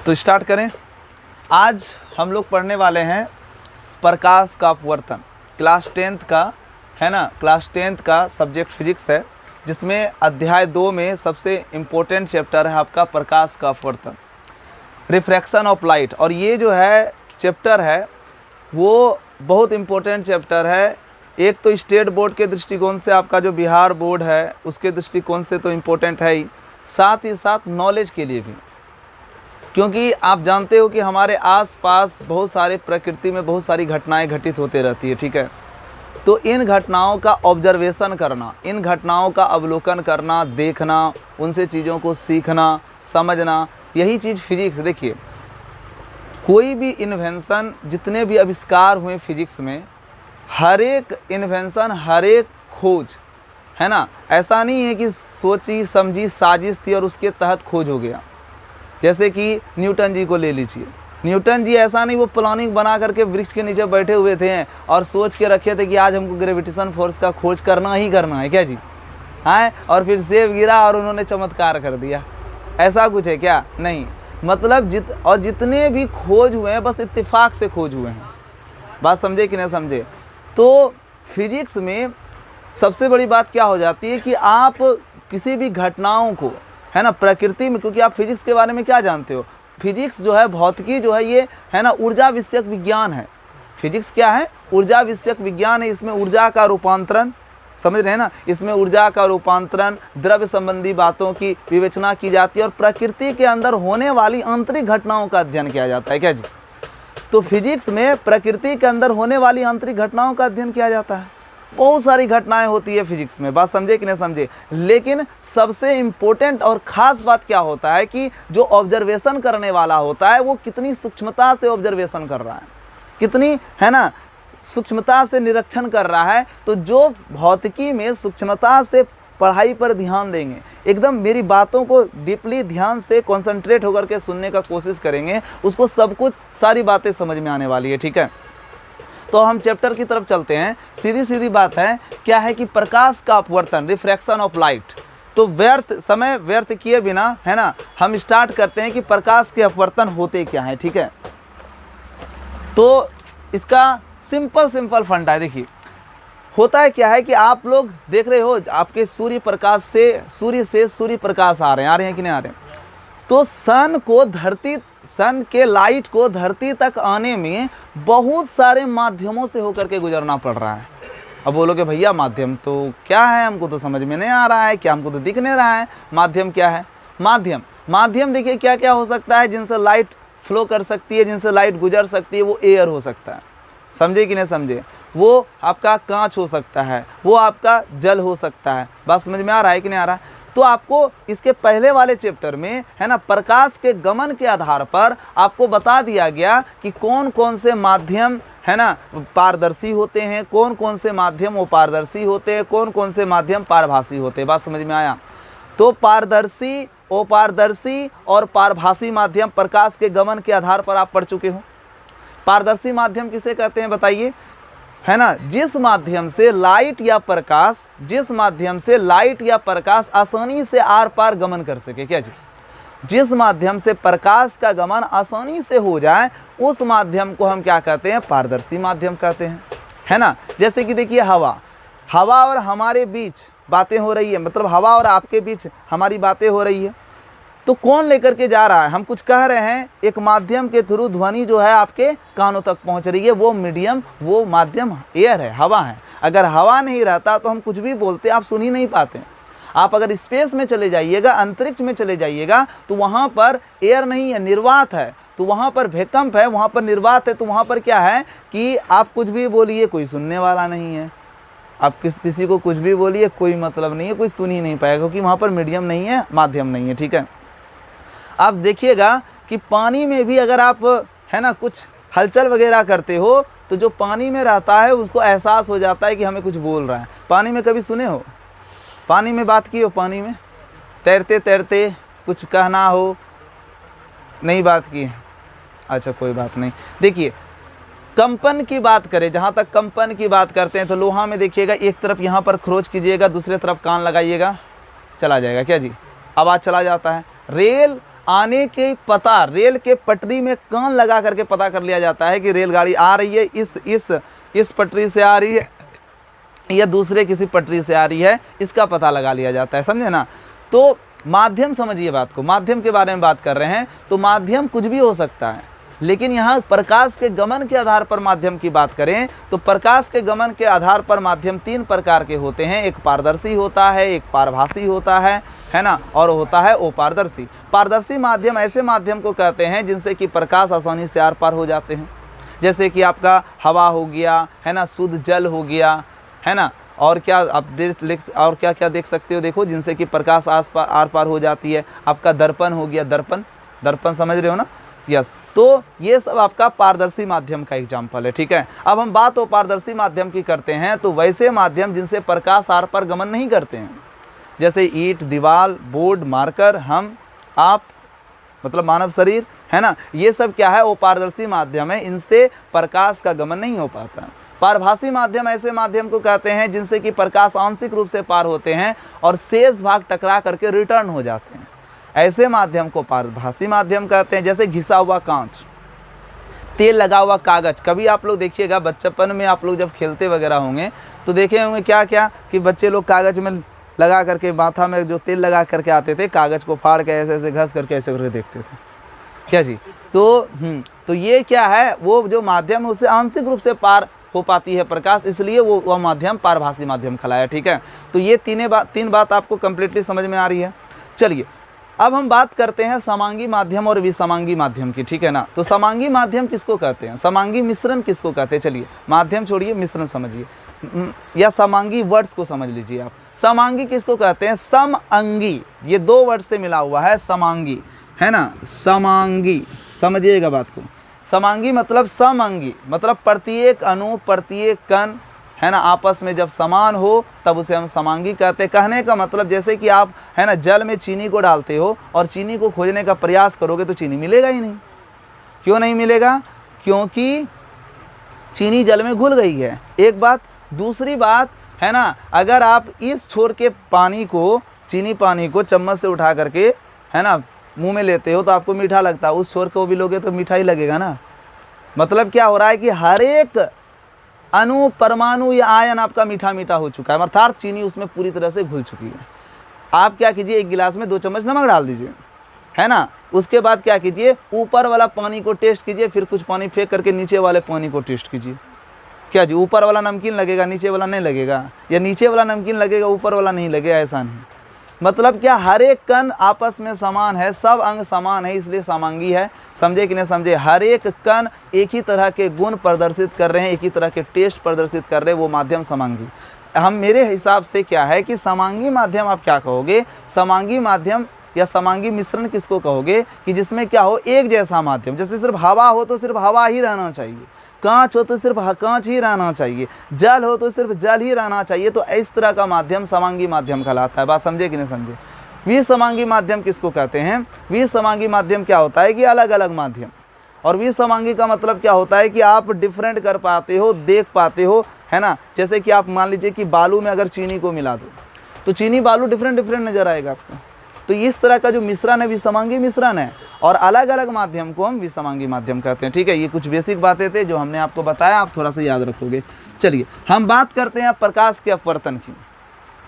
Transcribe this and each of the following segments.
तो स्टार्ट करें। आज हम लोग पढ़ने वाले हैं प्रकाश का अपवर्तन। क्लास 10th का है ना, क्लास 10th का सब्जेक्ट फिजिक्स है, जिसमें अध्याय 2 में सबसे इम्पोर्टेंट चैप्टर है आपका प्रकाश का अपवर्तन, रिफ्रैक्शन ऑफ लाइट। और ये जो है चैप्टर है वो बहुत इम्पोर्टेंट चैप्टर है। एक तो स्टेट बोर्ड के दृष्टिकोण से, आपका जो बिहार बोर्ड है उसके दृष्टिकोण से तो इम्पोर्टेंट है ही, साथ ही साथ नॉलेज के लिए भी, क्योंकि आप जानते हो कि हमारे आसपास बहुत सारे प्रकृति में बहुत सारी घटनाएं घटित होते रहती है, ठीक है। तो इन घटनाओं का ऑब्जर्वेशन करना, इन घटनाओं का अवलोकन करना, देखना, उनसे चीज़ों को सीखना, समझना, यही चीज़ फिजिक्स। देखिए, कोई भी इन्वेंशन, जितने भी आविष्कार हुए फिजिक्स में, हर एक इन्वेंशन, हर एक खोज, है ना, ऐसा नहीं है कि सोची समझी साजिश थी और उसके तहत खोज हो गया। जैसे कि न्यूटन जी को ले लीजिए। न्यूटन जी ऐसा नहीं वो प्लानिंग बना करके वृक्ष के नीचे बैठे हुए थे और सोच के रखे थे कि आज हमको ग्रेविटेशन फोर्स का खोज करना ही करना है, क्या जी, हाँ, और फिर सेब गिरा और उन्होंने चमत्कार कर दिया। ऐसा कुछ है क्या? नहीं। मतलब जितने भी खोज हुए हैं बस इत्तेफाक से खोज हुए हैं। बात समझे कि नहीं समझे? तो फिजिक्स में सबसे बड़ी बात क्या हो जाती है कि आप किसी भी घटनाओं को, है ना, प्रकृति में, क्योंकि आप फिजिक्स के बारे में क्या जानते हो, फिजिक्स जो है, भौतिकी जो है, ये है ना ऊर्जा विषयक विज्ञान है। फिजिक्स क्या है? ऊर्जा विषयक विज्ञान है। इसमें ऊर्जा का रूपांतरण, समझ रहे हैं ना, इसमें ऊर्जा का रूपांतरण, द्रव्य संबंधी बातों की विवेचना की जाती है और प्रकृति के अंदर होने वाली आंतरिक घटनाओं का अध्ययन किया जाता है, क्या जी। तो फिजिक्स में प्रकृति के अंदर होने वाली आंतरिक घटनाओं का अध्ययन किया जाता है। बहुत सारी घटनाएं होती है फिजिक्स में, बात समझे कि नहीं समझे। लेकिन सबसे इम्पोर्टेंट और ख़ास बात क्या होता है कि जो ऑब्जर्वेशन करने वाला होता है वो कितनी सूक्ष्मता से ऑब्जर्वेशन कर रहा है, कितनी, है ना, सूक्ष्मता से निरीक्षण कर रहा है। तो जो भौतिकी में सूक्ष्मता से पढ़ाई पर ध्यान देंगे, एकदम मेरी बातों को डीपली ध्यान से कॉन्सेंट्रेट होकर के सुनने का कोशिश करेंगे, उसको सब कुछ, सारी बातें समझ में आने वाली है, ठीक है। तो हम चैप्टर की तरफ चलते हैं। सीधी सीधी बात है, क्या है कि प्रकाश का अपवर्तन, रिफ्रैक्शन ऑफ लाइट। तो समय व्यर्थ किए बिना, है ना, हम स्टार्ट करते हैं कि प्रकाश के अपवर्तन होते क्या हैं, ठीक है। तो इसका सिंपल फंडा है। देखिए, होता है क्या है कि आप लोग देख रहे हो, आपके सूर्य प्रकाश से, सूर्य प्रकाश आ रहे हैं कि नहीं आ रहे हैं। तो सन के लाइट को धरती तक आने में बहुत सारे माध्यमों से होकर के गुजरना पड़ रहा है। अब बोलोगे भैया माध्यम तो क्या है, हमको तो समझ में नहीं आ रहा है, क्या हमको तो दिख नहीं रहा है, माध्यम क्या है? माध्यम देखिए क्या क्या हो सकता है जिनसे लाइट फ्लो कर सकती है, जिनसे लाइट गुजर सकती है। वो एयर हो सकता है, समझे कि नहीं समझे, वो आपका कांच हो सकता है, वो आपका जल हो सकता है। बात समझ में आ रहा है कि नहीं आ रहा है? तो आपको इसके पहले वाले चैप्टर में, है ना, प्रकाश के गमन के आधार पर आपको बता दिया गया कि कौन कौन से माध्यम, है ना, पारदर्शी होते हैं, कौन कौन से माध्यम अपारदर्शी होते हैं, कौन कौन से माध्यम पारभासी होते हैं। बात समझ में आया? तो पारदर्शी, अपारदर्शी और पारभासी माध्यम प्रकाश के गमन के आधार पर आप पढ़ चुके हो। पारदर्शी माध्यम किसे कहते हैं बताइए, है ना, जिस माध्यम से लाइट या प्रकाश आसानी से आर पार गमन कर सके, क्या जी, जिस माध्यम से प्रकाश का गमन आसानी से हो जाए, उस माध्यम को हम क्या कहते हैं? पारदर्शी माध्यम कहते हैं, है ना। जैसे कि देखिए, हवा और हमारे बीच बातें हो रही है, मतलब हवा और आपके बीच हमारी बातें हो रही है। तो कौन लेकर के जा रहा है? हम कुछ कह रहे हैं, एक माध्यम के थ्रू ध्वनि जो है आपके कानों तक पहुंच रही है। वो मीडियम, वो माध्यम एयर है, हवा है। अगर हवा नहीं रहता तो हम कुछ भी बोलते आप सुन ही नहीं पाते। आप अगर स्पेस में चले जाइएगा, अंतरिक्ष में चले जाइएगा, तो वहाँ पर एयर नहीं है, निर्वात है। तो वहाँ पर भूकंप है, वहाँ पर निर्वात है। तो वहाँ पर क्या है कि आप कुछ भी बोलिए, कोई सुनने वाला नहीं है। आप किसी को कुछ भी बोलिए, कोई मतलब नहीं है, कोई सुन ही नहीं पाएगा, क्योंकि वहाँ पर मीडियम नहीं है, माध्यम नहीं है, ठीक है। आप देखिएगा कि पानी में भी अगर आप, है ना, कुछ हलचल वगैरह करते हो, तो जो पानी में रहता है उसको एहसास हो जाता है कि हमें कुछ बोल रहा है। पानी में कभी सुने हो? पानी में बात की हो? पानी में तैरते तैरते कुछ कहना हो? नहीं बात की? अच्छा, कोई बात नहीं। देखिए, कंपन की बात करें, जहाँ तक कंपन की बात करते हैं, तो लोहा में देखिएगा, एक तरफ यहाँ पर खरोच कीजिएगा, दूसरे तरफ कान लगाइएगा, चला जाएगा, क्या जी, आवाज़ चला जाता है। रेल आने के पता रेल के पटरी में कान लगा करके पता कर लिया जाता है कि रेलगाड़ी आ रही है, इस पटरी से आ रही है या दूसरे किसी पटरी से आ रही है, इसका पता लगा लिया जाता है, समझे ना। तो माध्यम समझिए बात को, माध्यम के बारे में बात कर रहे हैं। तो माध्यम कुछ भी हो सकता है, लेकिन यहाँ प्रकाश के गमन के आधार पर माध्यम की बात करें तो प्रकाश के गमन के आधार पर माध्यम 3 प्रकार के होते हैं। एक पारदर्शी होता है, एक पारभासी होता है ना, और होता है अपारदर्शी। पारदर्शी माध्यम ऐसे माध्यम को कहते हैं जिनसे कि प्रकाश आसानी से आर पार हो जाते हैं, जैसे कि आपका हवा हो गया, है ना, शुद्ध जल हो गया, है ना, और क्या आप और क्या क्या देख सकते हो, देखो, जिनसे कि प्रकाश आर पार हो जाती है। आपका दर्पण हो गया, दर्पण समझ रहे हो ना, यस। तो ये सब आपका पारदर्शी माध्यम का एग्जाम्पल है, ठीक है। अब हम बात अपारदर्शी माध्यम की करते हैं, तो वैसे माध्यम जिनसे प्रकाश आर पार गमन नहीं करते हैं, जैसे ईंट, दीवार, बोर्ड, मार्कर, हम, आप, मतलब मानव शरीर, है ना, ये सब क्या है, अपारदर्शी माध्यम है, इनसे प्रकाश का गमन नहीं हो पाता। पारभासी माध्यम ऐसे माध्यम को कहते हैं जिनसे कि प्रकाश आंशिक रूप से पार होते हैं और शेष भाग टकरा करके रिटर्न हो जाते हैं, ऐसे माध्यम को पारभासी माध्यम कहते हैं। जैसे घिसा हुआ कांच, तेल लगा हुआ कागज। कभी आप लोग देखिएगा बच्चपन में आप लोग जब खेलते वगैरह होंगे तो देखे होंगे क्या क्या कि बच्चे लोग कागज में लगा करके, माथा में जो तेल लगा करके आते थे, कागज को फाड़ के ऐसे ऐसे घस करके ऐसे करके देखते थे, क्या जी। तो ये क्या है, वो जो माध्यम है उससे आंशिक रूप से पार हो पाती है प्रकाश, इसलिए वो माध्यम पारभासी माध्यम कहलाया, ठीक है। तो ये तीन बात आपको कंप्लीटली समझ में आ रही है। चलिए अब हम बात करते हैं समांगी माध्यम और विसमांगी माध्यम की, ठीक है ना। तो समांगी माध्यम किसको कहते हैं, समांगी मिश्रण किसको कहते हैं। चलिए माध्यम छोड़िए, मिश्रण समझिए, या समांगी वर्ड्स को समझ लीजिए आप। समांगी किसको कहते हैं, समअंगी, ये 2 वर्ड से मिला हुआ है, समांगी, है ना, समांगी, समझिएगा बात को। समांगी मतलब समअंगी, मतलब प्रत्येक अणु, प्रत्येक कण, है ना, आपस में जब समान हो तब उसे हम समांगी कहते हैं। कहने का मतलब जैसे कि आप, है ना, जल में चीनी को डालते हो और चीनी को खोजने का प्रयास करोगे तो चीनी मिलेगा ही नहीं। क्यों नहीं मिलेगा, क्योंकि चीनी जल में घुल गई है, एक बात। दूसरी बात, है ना, अगर आप इस छोर के पानी को, चीनी पानी को चम्मच से उठा करके, है ना, मुंह में लेते हो तो आपको मीठा लगता है, उस छोर को भी लोगे तो मीठा ही लगेगा ना। मतलब क्या हो रहा है कि हर एक अणु, परमाणु या आयन आपका मीठा मीठा हो चुका है, अर्थात चीनी उसमें पूरी तरह से घुल चुकी है। आप क्या कीजिए, एक गिलास में 2 चम्मच नमक डाल दीजिए, है ना, उसके बाद क्या कीजिए, ऊपर वाला पानी को टेस्ट कीजिए, फिर कुछ पानी फेंक करके नीचे वाले पानी को टेस्ट कीजिए। क्या जी, ऊपर वाला नमकीन लगेगा, नीचे वाला नहीं लगेगा, या नीचे वाला नमकीन लगेगा, ऊपर वाला नहीं लगेगा, ऐसा नहीं। मतलब क्या, हर एक कण आपस में समान है, सब अंग समान है, इसलिए समांगी है। समझे कि नहीं समझे, हर एक कण एक ही तरह के गुण प्रदर्शित कर रहे हैं, एक ही तरह के टेस्ट प्रदर्शित कर रहे हैं, वो माध्यम समांगी। हम, मेरे हिसाब से क्या है कि समांगी माध्यम आप क्या कहोगे, समांगी माध्यम या समांगी मिश्रण किसको कहोगे कि जिसमें क्या हो, एक जैसा माध्यम। जैसे सिर्फ हवा हो तो सिर्फ हवा ही रहना चाहिए, कांच हो तो सिर्फ कांच ही रहना चाहिए, जल हो तो सिर्फ जल ही रहना चाहिए। तो इस तरह का माध्यम समांगी माध्यम कहलाता है। बात समझे कि नहीं समझे। विसमांगी माध्यम किसको कहते हैं, विसमांगी माध्यम क्या होता है कि अलग अलग माध्यम। और विसमांगी का मतलब क्या होता है कि आप डिफरेंट कर पाते हो, देख पाते हो, है ना। जैसे कि आप मान लीजिए कि बालू में अगर चीनी को मिला दो तो चीनी बालू डिफरेंट नजर आएगा आपको। तो इस तरह का जो मिश्रण है विसमांगी मिश्रण है, और अलग अलग माध्यम को हम विसमांगी माध्यम कहते हैं, ठीक है। ये कुछ बेसिक बातें थे जो हमने आपको बताया, आप थोड़ा सा याद रखोगे। चलिए हम बात करते हैं प्रकाश के अपवर्तन की।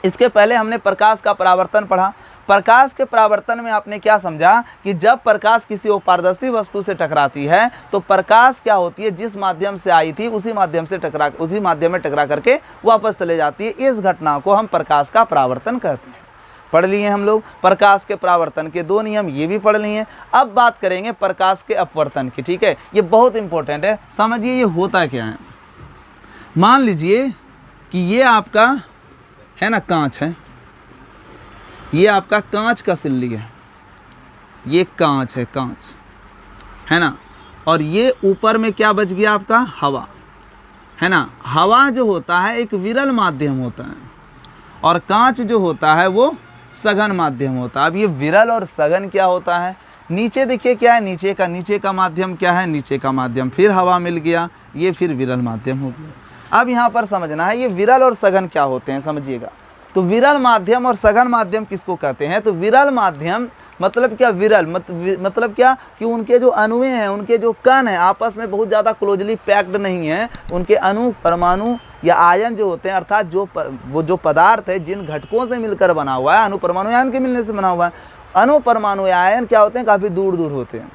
इसके पहले हमने प्रकाश का परावर्तन पढ़ा। प्रकाश के परावर्तन में आपने क्या समझा कि जब प्रकाश किसी अपारदर्शी वस्तु से टकराती है तो प्रकाश क्या होती है, जिस माध्यम से आई थी उसी माध्यम में टकरा करके वापस चले जाती है। इस घटना को हम प्रकाश का परावर्तन कहते हैं। पढ़ लिए हम लोग प्रकाश के परावर्तन के 2 नियम, ये भी पढ़ लिए। अब बात करेंगे प्रकाश के अपवर्तन की, ठीक है। ये बहुत इंपॉर्टेंट है, समझिए ये होता क्या है। मान लीजिए कि ये आपका, है ना, कांच है, ये आपका कांच का सिल्ली है, ये कांच है, कांच, है ना। और ये ऊपर में क्या बच गया आपका, हवा, है ना। हवा जो होता है एक विरल माध्यम होता है, और कांच जो होता है वो सघन माध्यम होता है। अब ये विरल और सघन क्या होता है, नीचे देखिए क्या है, नीचे का माध्यम क्या है, नीचे का माध्यम, फिर हवा मिल गया, ये फिर विरल माध्यम हो गया। अब यहाँ पर समझना है ये विरल और सघन क्या होते हैं, समझिएगा। तो विरल माध्यम और सघन माध्यम किसको कहते हैं, तो विरल माध्यम मतलब क्या विरल, मतलब क्या कि उनके जो अणुएं हैं, उनके जो कण हैं आपस में बहुत ज़्यादा क्लोजली पैक्ड नहीं हैं। उनके अणु, परमाणु या आयन जो होते हैं, अर्थात वो जो पदार्थ है जिन घटकों से मिलकर बना हुआ है, अणु परमाणु आयन के मिलने से बना हुआ है, अणु परमाणु आयन क्या होते हैं, काफ़ी दूर दूर होते हैं,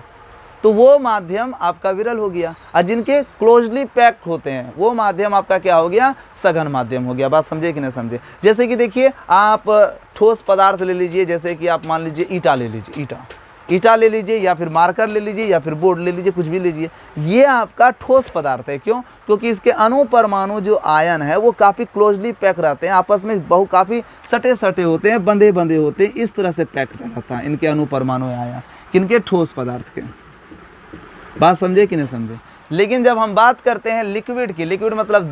तो वो माध्यम आपका विरल हो गया। और जिनके क्लोजली पैक्ड होते हैं वो माध्यम आपका क्या हो गया, सघन माध्यम हो गया। बात समझे कि नहीं समझे? जैसे कि देखिए, आप ठोस पदार्थ ले लीजिए, जैसे कि आप मान लीजिए ईटा ले लीजिए, ईटा ले लीजिए, या फिर मार्कर ले लीजिए, या फिर बोर्ड ले लीजिए, कुछ भी लीजिए, ये आपका ठोस पदार्थ है। क्यों? क्योंकि इसके अणु परमाणु जो आयन है वो काफ़ी क्लोजली पैक रहते हैं, आपस में काफ़ी सटे सटे होते हैं, बंधे बंधे होते हैं, इस तरह से पैक रहता है इनके अणु परमाणु आयन, किनके, ठोस पदार्थ के। बात समझे कि नहीं समझे? लेकिन जब हम बात करते हैं लिक्विड की, लिक्विड मतलब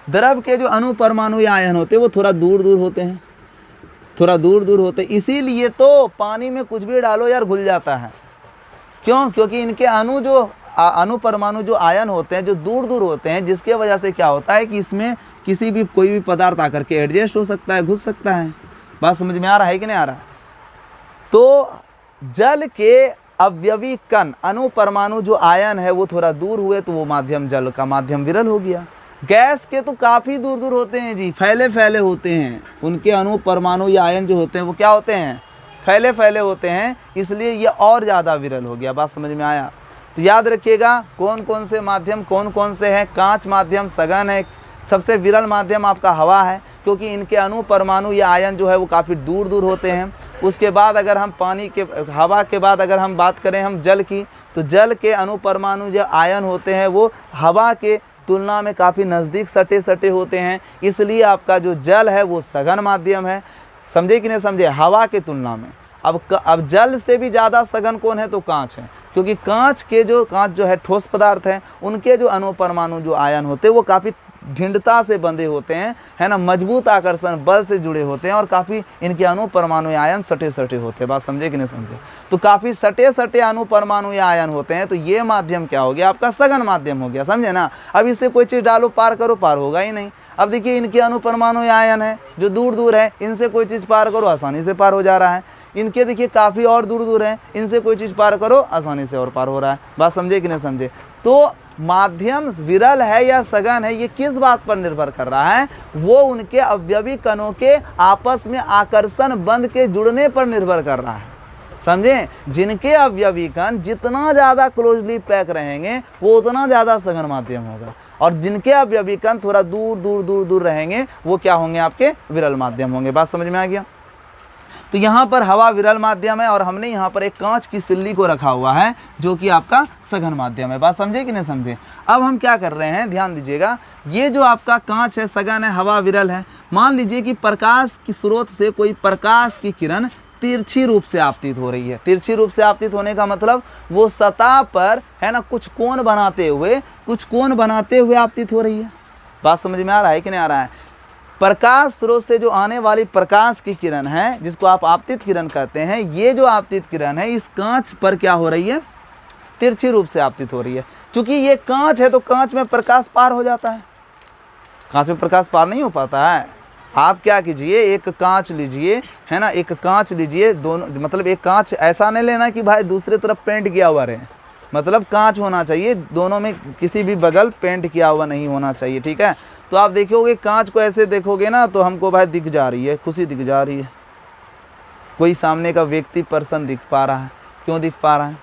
द्रव के जो अणु परमाणु या आयन होते हैं वो थोड़ा दूर दूर होते हैं, थोड़ा दूर दूर होते हैं। इसीलिए तो पानी में कुछ भी डालो यार घुल जाता है। क्यों? क्योंकि इनके अणु परमाणु जो आयन होते हैं जो दूर दूर होते हैं, जिसके वजह से क्या होता है कि इसमें कोई भी पदार्थ आकर के एडजस्ट हो सकता है, घुस सकता है। बात समझ में आ रहा है कि नहीं आ रहा है? तो जल के अवयवी कण, अणु परमाणु जो आयन है वो थोड़ा दूर हुए तो वो माध्यम जल का माध्यम विरल हो गया। गैस के तो काफ़ी दूर दूर होते हैं जी, फैले फैले होते हैं, उनके अणु परमाणु या आयन जो होते हैं वो क्या होते हैं, फैले फैले होते हैं, इसलिए ये और ज़्यादा विरल हो गया। बात समझ में आया? तो याद रखिएगा कौन कौन से माध्यम कौन कौन से हैं। कांच माध्यम सघन है, सबसे विरल माध्यम आपका हवा है, क्योंकि इनके अणु परमाणु या आयन जो है वो काफ़ी दूर दूर होते हैं। उसके बाद अगर हम हवा के बाद अगर हम बात करें हम जल की, तो जल के अणु परमाणु जो आयन होते हैं वो हवा के तुलना में काफ़ी नज़दीक सटे सटे होते हैं, इसलिए आपका जो जल है वो सघन माध्यम है। समझे कि नहीं समझे? हवा के तुलना में अब जल से भी ज़्यादा सघन कौन है, तो कांच है, क्योंकि कांच जो है ठोस पदार्थ है, उनके जो अणु परमाणु जो आयन होते हैं वो काफ़ी ढिंडता से बंधे होते हैं, है ना, मजबूत आकर्षण बल से जुड़े होते हैं, और काफ़ी इनके अणु परमाणु आयन सटे सटे होते हैं। बात समझे कि नहीं समझे? तो काफ़ी सटे सटे अणु परमाणु आयन होते हैं, तो ये माध्यम क्या हो गया, आपका सघन माध्यम हो गया। समझे ना? अब इससे कोई चीज़ डालो पार करो, पार होगा ही नहीं। अब देखिए इनके अणु परमाणु आयन है जो दूर दूर है, इनसे कोई चीज़ पार करो आसानी से पार हो जा रहा है। इनके देखिए काफ़ी और दूर दूर हैं, इनसे कोई चीज़ पार करो आसानी से और पार हो रहा है। बात समझे कि नहीं समझे? तो माध्यम विरल है या सघन है ये किस बात पर निर्भर कर रहा है, वो उनके अवयवी कणों के आपस में आकर्षण बंध के जुड़ने पर निर्भर कर रहा है। समझे? जिनके अवयवी कण जितना ज़्यादा क्लोजली पैक रहेंगे वो उतना ज़्यादा सघन माध्यम होगा, और जिनके अवयवी कण थोड़ा दूर दूर दूर दूर रहेंगे वो क्या होंगे, आपके विरल माध्यम होंगे। बात समझ में आ गया? तो यहाँ पर हवा विरल माध्यम है, और हमने यहाँ पर एक कांच की सिल्ली को रखा हुआ है जो कि आपका सघन माध्यम है। बात समझे कि नहीं समझे? अब हम क्या कर रहे हैं, ध्यान दीजिएगा, ये जो आपका कांच है सघन है, हवा विरल है। मान लीजिए कि प्रकाश की स्रोत से कोई प्रकाश की किरण तिरछी रूप से आपतित हो रही है। तिरछी रूप से आपतित होने का मतलब वो सतह पर, है ना, कुछ कोण बनाते हुए आपतित हो रही है। बात समझ में आ रहा है कि नहीं आ रहा है? प्रकाश स्रोत से जो आने वाली प्रकाश की किरण है, जिसको आप आपतित किरण कहते हैं, ये जो आपतित किरण है इस कांच पर क्या हो रही है, तिरछी रूप से आपतित हो रही है। क्योंकि ये कांच है तो कांच में प्रकाश पार हो जाता है, कांच में प्रकाश पार नहीं हो पाता है। आप क्या कीजिए, एक कांच लीजिए, है ना, एक कांच लीजिए, दोनों मतलब एक कांच ऐसा नहीं लेना कि भाई दूसरे तरफ पेंट किया हुआ रहे, मतलब कांच होना चाहिए, दोनों में किसी भी बगल पेंट किया हुआ नहीं होना चाहिए, ठीक है। तो आप देखोगे कांच को ऐसे देखोगे ना तो हमको भाई दिख जा रही है, खुशी दिख जा रही है, कोई सामने का व्यक्ति पर्सन दिख पा रहा है। क्यों दिख पा रहा है,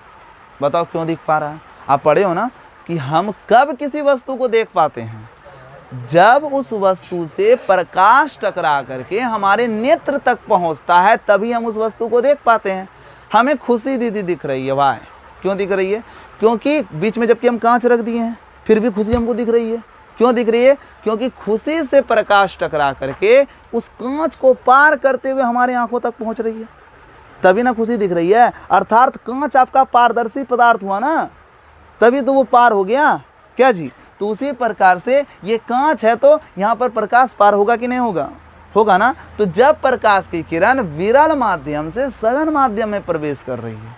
बताओ क्यों दिख पा रहा है? आप पढ़े हो ना कि हम कब किसी वस्तु को देख पाते हैं, जब उस वस्तु से प्रकाश टकरा करके हमारे नेत्र तक पहुंचता है, तभी हम उस वस्तु को देख पाते हैं। हमें खुशी दीदी दिख रही है, वाह, क्यों दिख रही है? क्योंकि बीच में जबकि हम कांच रख दिए हैं फिर भी खुशी हमको दिख रही है। क्यों दिख रही है? क्योंकि खुशी से प्रकाश टकरा करके उस कांच को पार करते हुए हमारे आंखों तक पहुंच रही है, तभी ना खुशी दिख रही है। अर्थात कांच आपका पारदर्शी पदार्थ हुआ ना, तभी तो वो पार हो गया, क्या जी? तो उसी प्रकार से ये कांच है तो यहाँ पर प्रकाश पार होगा कि नहीं होगा? होगा ना। तो जब प्रकाश की किरण विरल माध्यम से सघन माध्यम में प्रवेश कर रही है,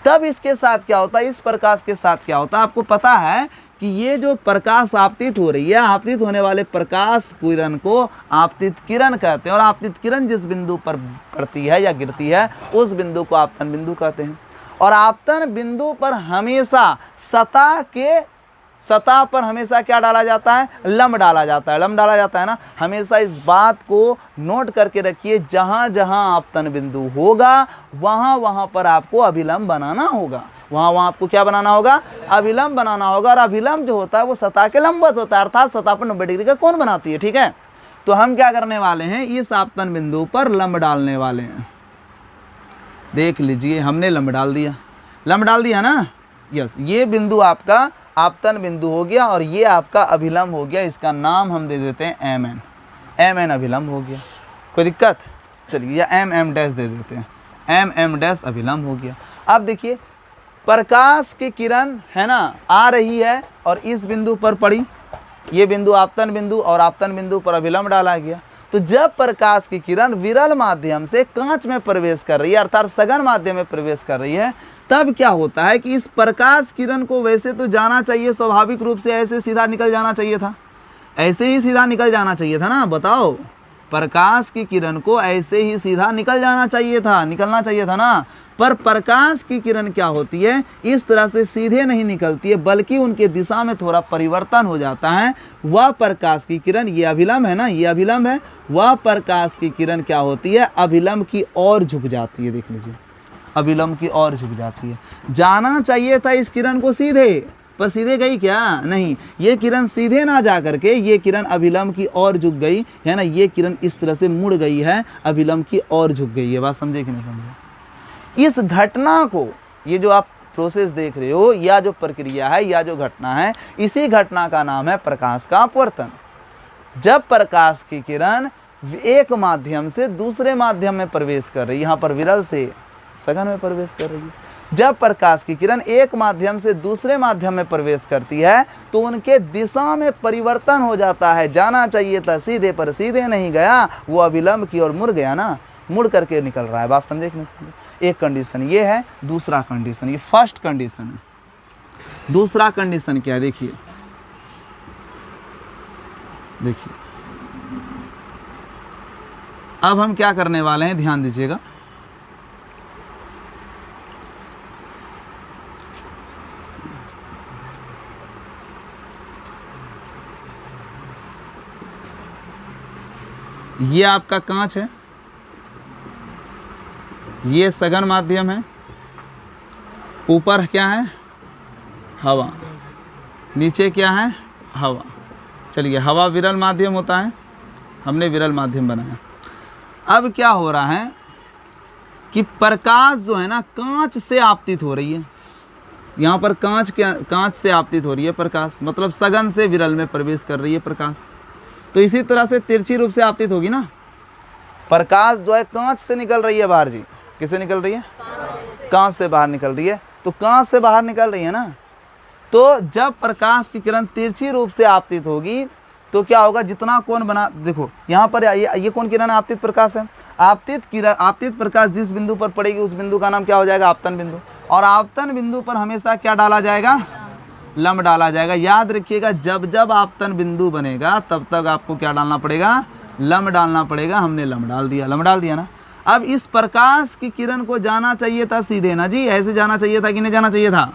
तब इसके साथ क्या होता है, इस प्रकाश के साथ क्या होता है, आपको पता है कि ये जो प्रकाश आपतित हो रही है, आपतित होने वाले प्रकाश किरण को आपतित किरण कहते हैं, और आपतित किरण जिस बिंदु पर पड़ती है या गिरती है उस बिंदु को आपतन बिंदु कहते हैं। और आपतन बिंदु पर हमेशा सतह पर हमेशा क्या डाला जाता है, लंब डाला जाता है, लंब डाला जाता है ना। हमेशा इस बात को नोट करके रखिए, जहाँ जहाँ आपतन बिंदु होगा वहाँ वहाँ पर आपको अभिलंब बनाना होगा, वहाँ वहाँ आपको क्या बनाना होगा, अभिलंब बनाना होगा। और अभिलंब जो होता है वो सतह के लंबवत होता है, अर्थात सतह पर 90 डिग्री का कोण बनाती है, ठीक है। तो हम क्या करने वाले हैं, इस आपतन बिंदु पर लंब डालने वाले हैं। देख लीजिए, हमने लंब डाल दिया, लंब डाल दिया ना, यस। ये बिंदु आपका आपतन बिंदु हो गया और ये आपका अभिलंब हो गया। इसका नाम हम दे देते हैं एम एन, एम एन अभिलंब हो गया। कोई दिक्कत, चलिए, या एम एम डैश दे देते हैं, एम एम डैश अभिलंब हो गया। अब देखिए, प्रकाश की किरण है ना आ रही है और इस बिंदु पर पड़ी, ये बिंदु आपतन बिंदु, और आपतन बिंदु पर अभिलंब डाला गया। तो जब प्रकाश की किरण विरल माध्यम से कांच में प्रवेश कर रही है, अर्थात सघन माध्यम में प्रवेश कर रही है, तब क्या होता है कि इस प्रकाश किरण को वैसे तो जाना चाहिए, स्वाभाविक रूप से ऐसे सीधा निकल जाना चाहिए था, ऐसे ही सीधा निकल जाना चाहिए था ना। बताओ, प्रकाश की किरण को ऐसे ही सीधा निकल जाना चाहिए था, निकलना चाहिए था ना। पर प्रकाश की किरण क्या होती है, इस तरह से सीधे नहीं निकलती है, बल्कि उनके दिशा में थोड़ा परिवर्तन हो जाता है। वह प्रकाश की किरण, ये अभिलंब है ना, ये अभिलंब है, वह प्रकाश की किरण क्या होती है, अभिलंब की ओर झुक जाती है। देख लीजिए, अभिलंब की ओर झुक जाती है। जाना चाहिए था इस किरण को सीधे, पर सीधे गई क्या, नहीं। ये किरण सीधे ना जा करके ये किरण अभिलंब की ओर झुक गई है ना, ये किरण इस तरह से मुड़ गई है, अभिलंब की ओर झुक गई है। बात समझे कि नहीं समझे। इस घटना को, ये जो आप प्रोसेस देख रहे हो, या जो प्रक्रिया है, या जो घटना है, इसी घटना का नाम है प्रकाश का अपवर्तन। जब प्रकाश की किरण एक माध्यम से दूसरे माध्यम में प्रवेश कर रही है, यहाँ पर विरल से सघन में प्रवेश कर रही है, जब प्रकाश की किरण एक माध्यम से दूसरे माध्यम में प्रवेश करती है तो उनके दिशा में परिवर्तन हो जाता है। जाना चाहिए था सीधे, पर सीधे नहीं गया, वो अभिलंब की ओर मुड़ गया ना, मुड़ करके निकल रहा है। बात समझे कि नहीं समझे। एक कंडीशन ये है, दूसरा कंडीशन, ये फर्स्ट कंडीशन है। दूसरा कंडीशन क्या है, देखिए, देखिए अब हम क्या करने वाले हैं, ध्यान दीजिएगा। ये आपका कांच है, ये सघन माध्यम है, ऊपर क्या है, हवा, नीचे क्या है, हवा। चलिए, हवा विरल माध्यम होता है, हमने विरल माध्यम बनाया। अब क्या हो रहा है कि प्रकाश जो है ना कांच से आपतित हो रही है, यहाँ पर कांच से आपतित हो रही है प्रकाश, मतलब सघन से विरल में प्रवेश कर रही है प्रकाश। तो इसी तरह से तिरछी रूप से आपतित होगी ना, प्रकाश जो है कांच से निकल रही है बाहर जी। किससे निकल रही है, कांच से बाहर निकल रही है। तो कांच से बाहर निकल रही है ना, तो जब प्रकाश की किरण तिरछी रूप से आपतित होगी तो क्या होगा, जितना कोण बना, देखो यहाँ पर ये कौन किरण आपतित प्रकाश है, आपतित प्रकाश जिस बिंदु पर पड़ेगी उस बिंदु का नाम क्या हो जाएगा, आपतन बिंदु। और आपतन बिंदु पर हमेशा क्या डाला जाएगा, लंब डाला जाएगा। याद रखिएगा, जब जब आपतन बिंदु बनेगा तब तक आपको क्या डालना पड़ेगा, लंब डालना पड़ेगा। हमने लंब डाल दिया, लंब डाल दिया ना। अब इस प्रकाश की किरण को जाना चाहिए था सीधे ना जी, ऐसे जाना चाहिए था कि नहीं जाना चाहिए था।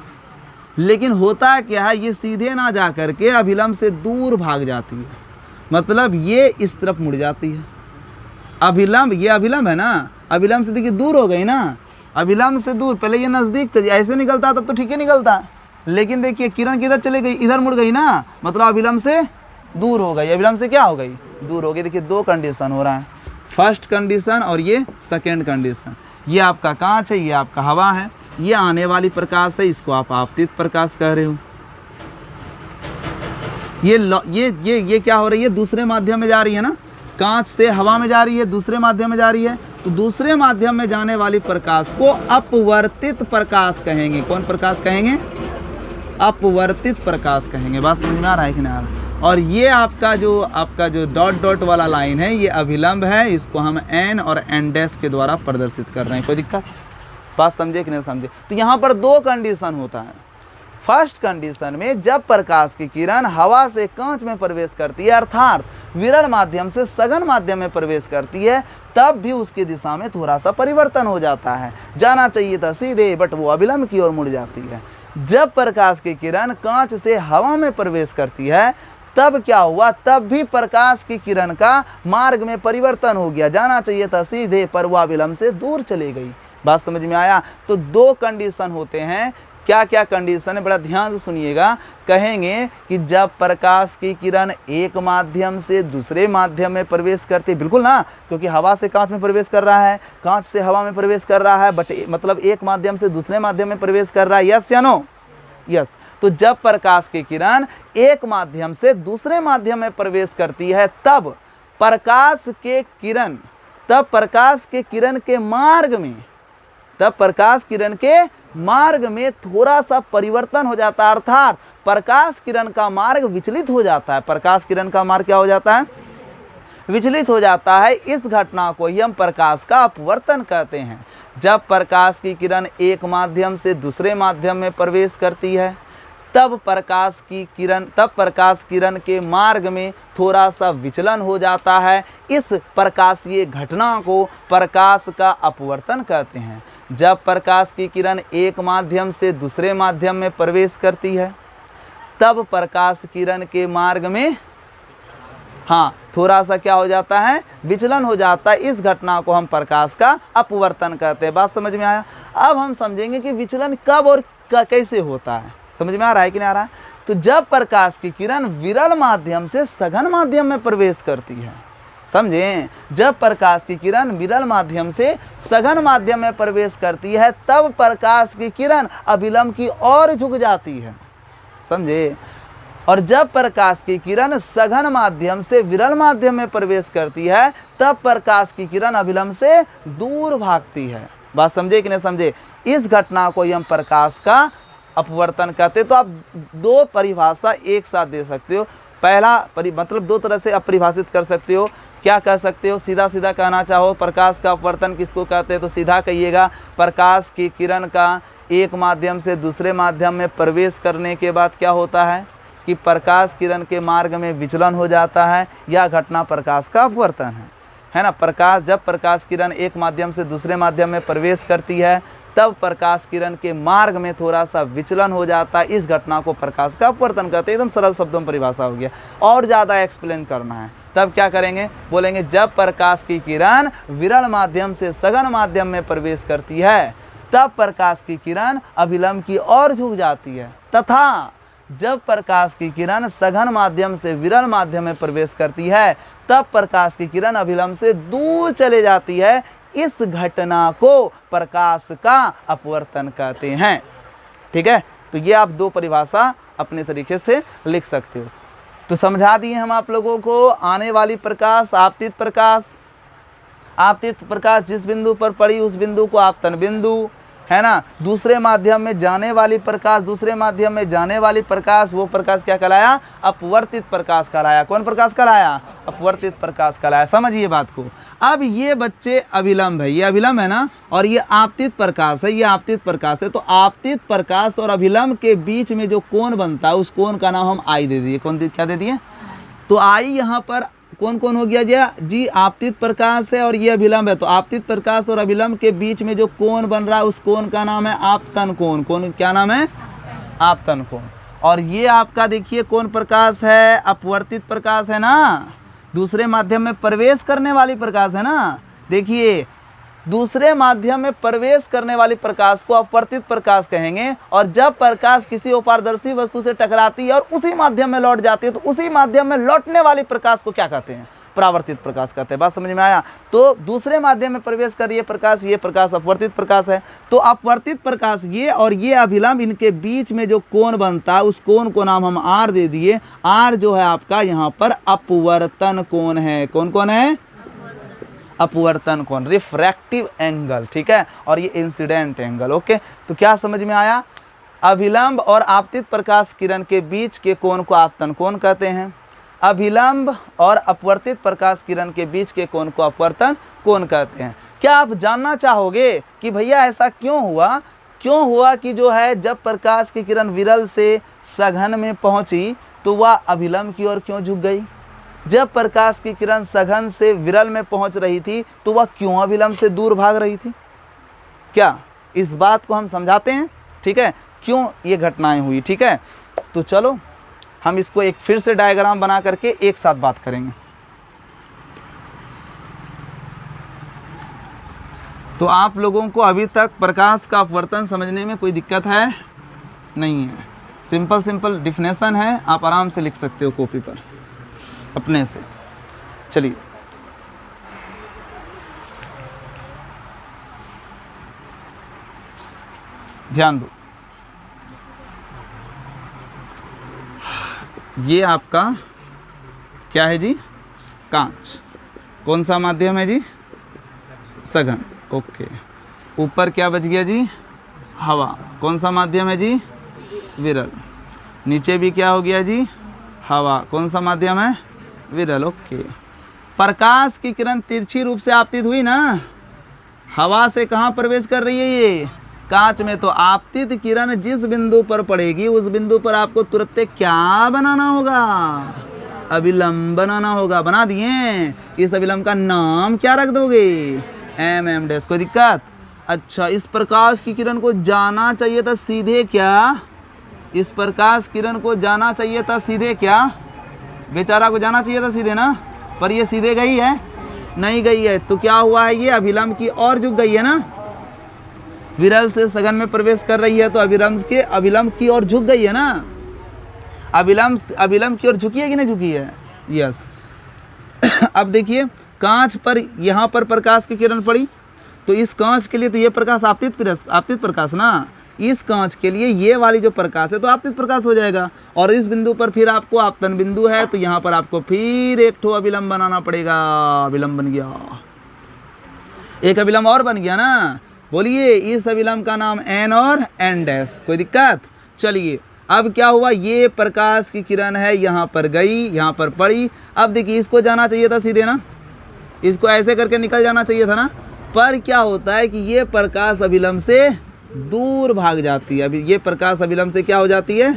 लेकिन होता क्या है, ये सीधे ना जा करके अभिलंब से दूर भाग जाती है, मतलब ये इस तरफ मुड़ जाती है। अभिलंब, ये अभिलंब है ना, अभिलंब से देखिए दूर हो गई ना, अभिलंब से दूर। पहले ये नज़दीक था, ऐसे निकलता तब तो ठीक ही निकलता, लेकिन देखिए किरण किधर चले गई, इधर मुड़ गई ना, मतलब अभिलंब से दूर हो गई। अभिलंब से क्या हो गई, दूर हो गई। देखिए दो कंडीशन हो रहा है, फर्स्ट कंडीशन और ये सेकेंड कंडीशन। ये आपका कांच है, ये आपका हवा है, ये आने वाली प्रकाश है, इसको आप आपतित प्रकाश कह रहे हो। ये क्या हो रही है, दूसरे माध्यम में जा रही है ना, कांच से हवा में जा रही है, दूसरे माध्यम में जा रही है। तो दूसरे माध्यम में जाने वाली प्रकाश को अपवर्तित प्रकाश कहेंगे। कौन प्रकाश कहेंगे, अपवर्तित प्रकाश कहेंगे। बात समझ में आ रहा है कि नहीं आ रहा। और ये आपका जो डॉट डॉट वाला लाइन है, ये अभिलंब है, इसको हम एन और एन डैश के द्वारा प्रदर्शित कर रहे हैं। कोई दिक्कत, बात समझे कि नहीं समझे। तो यहाँ पर दो कंडीशन होता है, फर्स्ट कंडीशन में जब प्रकाश की किरण हवा से कांच में प्रवेश करती है अर्थात विरल माध्यम से सघन माध्यम में प्रवेश करती है, तब भी उसकी दिशा में थोड़ा सा परिवर्तन हो जाता है। जाना चाहिए था सीधे, बट वो अभिलंब की ओर मुड़ जाती है। जब प्रकाश की किरण कांच से हवा में प्रवेश करती है तब क्या हुआ, तब भी प्रकाश की किरण का मार्ग में परिवर्तन हो गया। जाना चाहिए था सीधे, पर वह अभिलंब से दूर चली गई। बात समझ में आया? तो दो कंडीशन होते हैं। क्या क्या कंडीशन है, बड़ा ध्यान से सुनिएगा। कहेंगे कि जब प्रकाश की किरण एक माध्यम से दूसरे माध्यम में प्रवेश करती है, बिल्कुल ना, क्योंकि हवा से कांच में प्रवेश कर रहा है, कांच से हवा में प्रवेश कर रहा है, बट मतलब एक माध्यम से दूसरे माध्यम में प्रवेश कर रहा है। यस या नो? यस। तो जब प्रकाश की किरण एक माध्यम से दूसरे माध्यम में प्रवेश करती है तब प्रकाश के किरण के मार्ग में थोड़ा सा परिवर्तन हो जाता है, अर्थात प्रकाश किरण का मार्ग विचलित हो जाता है। प्रकाश किरण का मार्ग क्या हो जाता है? विचलित हो जाता है। इस घटना को ही हम प्रकाश का अपवर्तन कहते हैं। जब प्रकाश की किरण एक माध्यम से दूसरे माध्यम में प्रवेश करती है तब प्रकाश किरण के मार्ग में थोड़ा सा विचलन हो जाता है। इस प्रकाशीय घटना को प्रकाश का अपवर्तन कहते हैं। जब प्रकाश की किरण एक माध्यम से दूसरे माध्यम में प्रवेश करती है तब प्रकाश किरण के मार्ग में थोड़ा सा क्या हो जाता है? विचलन हो जाता है। इस घटना को हम प्रकाश का अपवर्तन कहते हैं। बात समझ में आया? अब हम समझेंगे कि विचलन कब और कैसे होता है। समझ में आ रहा है कि नहीं आ रहा है? तो जब प्रकाश की किरण विरल माध्यम से सघन माध्यम में प्रवेश करती है, समझें, जब प्रकाश की किरण विरल माध्यम से सघन माध्यम में प्रवेश करती है तब प्रकाश की किरण अभिलंब की ओर झुक जाती है, समझे। और जब प्रकाश की किरण सघन माध्यम से विरल माध्यम में प्रवेश करती है तब प्रकाश की किरण अभिलंब से दूर भागती है। बात समझे कि नहीं समझे? इस घटना को हम प्रकाश का अपवर्तन कहते हैं। तो आप दो परिभाषा एक साथ दे सकते हो। पहला मतलब दो तरह से आप परिभाषित कर सकते हो। क्या कह सकते हो? सीधा सीधा कहना चाहो प्रकाश का अपवर्तन किसको कहते हैं तो सीधा कहिएगा, प्रकाश की किरण का एक माध्यम से दूसरे माध्यम में प्रवेश करने के बाद क्या होता है कि प्रकाश किरण के मार्ग में विचलन हो जाता है। यह घटना प्रकाश का अपवर्तन है ना। जब प्रकाश किरण एक माध्यम से दूसरे माध्यम में प्रवेश करती है तब प्रकाश किरण के मार्ग में थोड़ा सा विचलन हो जाता है। इस घटना को प्रकाश का अपवर्तन कहते हैं। एकदम सरल शब्दों में परिभाषा हो गया। और ज़्यादा एक्सप्लेन करना है तब क्या करेंगे? बोलेंगे जब प्रकाश की किरण विरल माध्यम से सघन माध्यम में प्रवेश करती है तब प्रकाश की किरण अभिलंब की ओर झुक जाती है, तथा जब प्रकाश की किरण सघन माध्यम से विरल माध्यम में प्रवेश करती है तब प्रकाश की किरण अभिलंब से दूर चले जाती है। इस घटना को प्रकाश का अपवर्तन कहते हैं। ठीक है, तो ये आप दो परिभाषा अपने तरीके से लिख सकते हो। तो समझा दिए हम आप लोगों को आने वाली प्रकाश, आपतित प्रकाश जिस बिंदु पर पड़ी उस बिंदु को आपतन बिंदु, है ना। दूसरे माध्यम में जाने वाली प्रकाश, वो प्रकाश क्या कहलाया? अपवर्तित प्रकाश कहलाया। कौन प्रकाश कहलाया? अपवर्तित प्रकाश कहलाया। समझिए बात को। अब ये बच्चे अभिलंब है, ये अभिलंब है ना, और ये आपतित प्रकाश है, ये आपतित प्रकाश है। तो आपतित प्रकाश और अभिलंब के बीच में जो कोण बनता है उस कोण का नाम हम आई दे दिए। क्या दे दिए? तो आई यहाँ पर कौन कौन हो गया जी? आपतित प्रकाश है और ये अभिलंब है। तो आपतित प्रकाश और अभिलंब के बीच में जो कोण बन रहा है उस कोण का नाम है आपतन कोण। कौन क्या नाम है? आपतन कोण। और ये आपका देखिए कौन प्रकाश है? अपवर्तित प्रकाश है ना, दूसरे माध्यम में प्रवेश करने वाली प्रकाश है ना। देखिए दूसरे माध्यम में प्रवेश करने वाली प्रकाश को अपवर्तित प्रकाश कहेंगे। और जब प्रकाश किसी अपारदर्शी वस्तु से टकराती है और उसी माध्यम में लौट जाती है तो उसी माध्यम में लौटने वाली प्रकाश को क्या कहते हैं? परावर्तित प्रकाश कहते हैं। बात समझ में आया? तो दूसरे माध्यम में प्रवेश कर ये प्रकाश अपवर्तित प्रकाश है। तो अपवर्तित प्रकाश ये और ये अभिलंब, इनके बीच में जो कोण बनता है उस कोण को नाम हम आर दे दिए। आर जो है आपका यहाँ पर अपवर्तन कोण है। कौन है? अपवर्तन कोण, रिफ्रैक्टिव एंगल। ठीक है, और ये इंसिडेंट एंगल। ओके, तो क्या समझ में आया? अभिलंब और आपतित प्रकाश किरण के बीच के कोण को आपतन कोण कहते हैं। अभिलंब और अपवर्तित प्रकाश किरण के बीच के कोण को अपवर्तन कोण कहते हैं। क्या आप जानना चाहोगे कि भैया ऐसा क्यों हुआ क्यों हुआ कि जो है जब प्रकाश की किरण विरल से सघन में पहुंची तो वह अभिलंब की ओर क्यों झुक गई? जब प्रकाश की किरण सघन से विरल में पहुंच रही थी तो वह क्यों अभिलंब से दूर भाग रही थी? क्या इस बात को हम समझाते हैं, ठीक है, क्यों ये घटनाएं हुई, ठीक है। तो चलो हम इसको एक फिर से डायग्राम बना करके एक साथ बात करेंगे। तो आप लोगों को अभी तक प्रकाश का अपवर्तन समझने में कोई दिक्कत है? नहीं है। सिंपल डिफिनेशन है, आप आराम से लिख सकते हो कॉपी पर अपने से। चलिए ध्यान दो, ये आपका क्या है जी? कांच। कौन सा माध्यम है जी? सघन। ओके। ऊपर क्या बच गया जी? हवा। कौन सा माध्यम है जी? विरल। नीचे भी क्या हो गया जी? हवा। कौन सा माध्यम है? विरल। ओके। प्रकाश की किरण तिरछी रूप से आपतित हुई ना, हवा से कहाँ प्रवेश कर रही है? ये कांच में। तो आपतित किरण जिस बिंदु पर पड़ेगी उस बिंदु पर आपको तुरंत क्या बनाना होगा? अभिलंब बनाना होगा। बना दिए। इस अभिलंब का नाम क्या रख दोगे? MM dash. कोई दिक्कत? अच्छा, इस प्रकाश की किरण को जाना चाहिए था सीधे क्या? इस प्रकाश किरण को जाना चाहिए था सीधे क्या? बेचारा को जाना चाहिए था सीधे ना, पर ये सीधे गई है? नहीं गई है। तो क्या हुआ है? ये अभिलंब की ओर झुक गई है ना, विरल से सघन में प्रवेश कर रही है तो अभिलंब की ओर झुक गई है ना। अभिलंब की ओर झुकी है कि नहीं झुकी है? यस। अब देखिए, कांच पर यहाँ पर प्रकाश की किरण पड़ी तो इस कांच के लिए तो ये प्रकाश आपतित प्रकाश ना, इस कांच के लिए ये वाली जो प्रकाश है तो आपतित प्रकाश हो जाएगा। और इस बिंदु पर फिर आपको आपतन बिंदु है तो यहाँ पर आपको फिर एक ठो अभिलंब बनाना पड़ेगा। अभिलंब बन गया, एक अभिलंब और बन गया ना। बोलिए, इस अभिलंब का नाम N और N डैश। कोई दिक्कत? चलिए, अब क्या हुआ? ये प्रकाश की किरण है, यहाँ पर गई, यहाँ पर पड़ी। अब देखिए, इसको जाना चाहिए था सीधे ना, इसको ऐसे करके निकल जाना चाहिए था ना, पर क्या होता है कि ये प्रकाश अभिलंब से दूर भाग जाती है। अभी ये प्रकाश अभिलंब से क्या हो जाती है?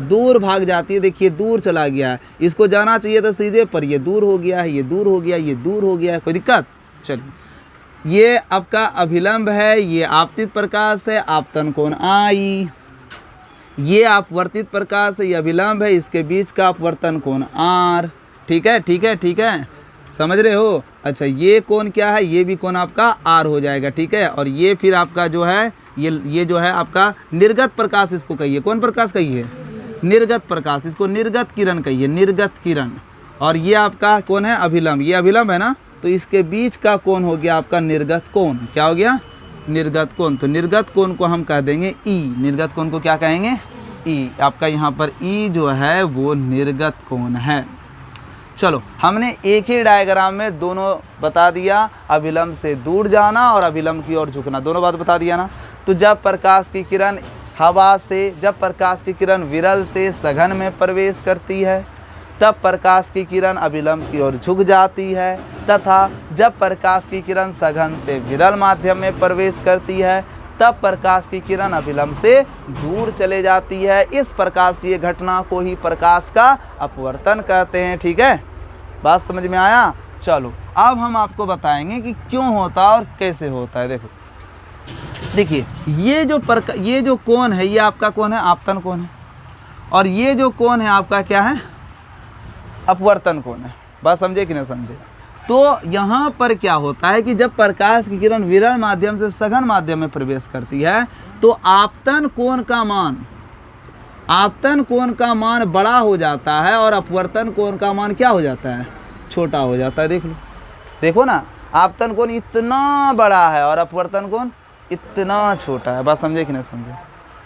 दूर भाग जाती है। देखिए, दूर चला गया है। इसको जाना चाहिए था सीधे, पर ये दूर हो गया है, ये दूर हो गया, ये दूर हो गया है। कोई दिक्कत? चलिए, ये आपका अभिलंब है, ये आपतित प्रकाश है, आपतन कोण I। ये अपवर्तित प्रकाश है, ये अभिलंब है, इसके बीच का अपवर्तन कोण R। ठीक है, ठीक है, ठीक है, समझ रहे हो? अच्छा, ये कोण क्या है? ये भी कोण आपका R हो जाएगा, ठीक है। और ये फिर आपका जो है ये जो है आपका निर्गत प्रकाश, इसको कहिए। कौन प्रकाश कहिए? निर्गत प्रकाश। इसको निर्गत किरण कहिए, निर्गत किरण। और ये आपका कौन है? अभिलंब। ये अभिलंब है ना, तो इसके बीच का कोण हो गया आपका निर्गत कोण। क्या हो गया? निर्गत कोण। तो निर्गत कोण को हम कह देंगे E। निर्गत कोण को क्या कहेंगे? E। आपका यहाँ पर E जो है वो निर्गत कोण है। चलो, हमने एक ही डायग्राम में दोनों बता दिया, अभिलंब से दूर जाना और अभिलंब की ओर झुकना, दोनों बात बता दिया ना। तो जब प्रकाश की किरण हवा से, जब प्रकाश की किरण विरल से सघन में प्रवेश करती है तब प्रकाश की किरण अभिलंब की ओर झुक जाती है, तथा जब प्रकाश की किरण सघन से विरल माध्यम में प्रवेश करती है तब प्रकाश की किरण अभिलंब से दूर चले जाती है। इस प्रकाशीय घटना को ही प्रकाश का अपवर्तन कहते हैं। ठीक है, बात समझ में आया? चलो, अब हम आपको बताएंगे कि क्यों होता है और कैसे होता है। देखो, देखिए, ये जो कोण है, ये आपका कोण है, आपतन कोण है, और ये जो कोण है आपका क्या है? अपवर्तन कोण है। बात समझे कि नहीं समझे? तो यहाँ पर क्या होता है कि जब प्रकाश की किरण विरल माध्यम से सघन माध्यम में प्रवेश करती है तो आपतन कोण का मान बड़ा हो जाता है और अपवर्तन कोण का मान क्या हो जाता है? छोटा हो जाता है। देख लो, देखो ना, आपतन कोण इतना बड़ा है और अपवर्तन कोण इतना छोटा है। बात समझे कि नहीं समझे?